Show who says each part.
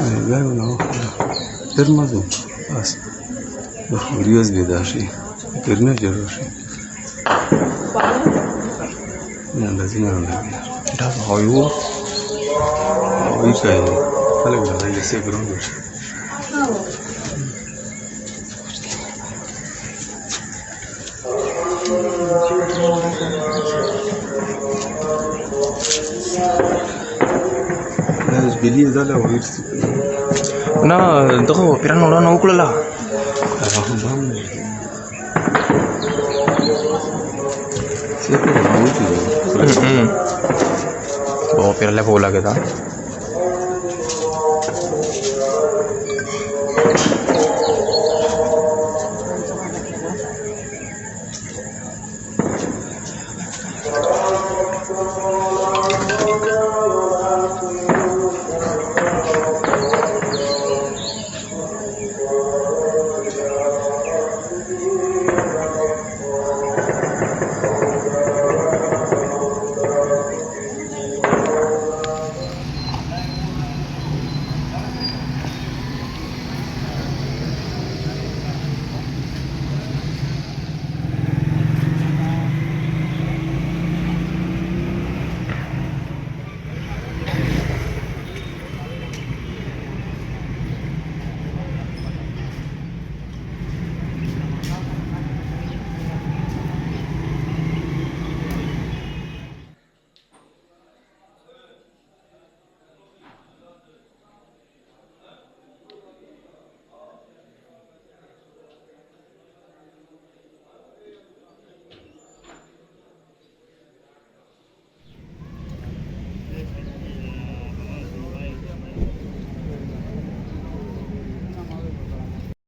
Speaker 1: Galiba no. Termazum. As. Grias bedashi. Kirne jaroshi. Nanda zinanda. Das hoyu. Hoyu kai. Kale bada yese ground. Las billies dala hoyu.
Speaker 2: Na doko pirang orang nak ukul lah.
Speaker 1: Siapa yang mau itu?
Speaker 2: Bawa pirang level lagi dah.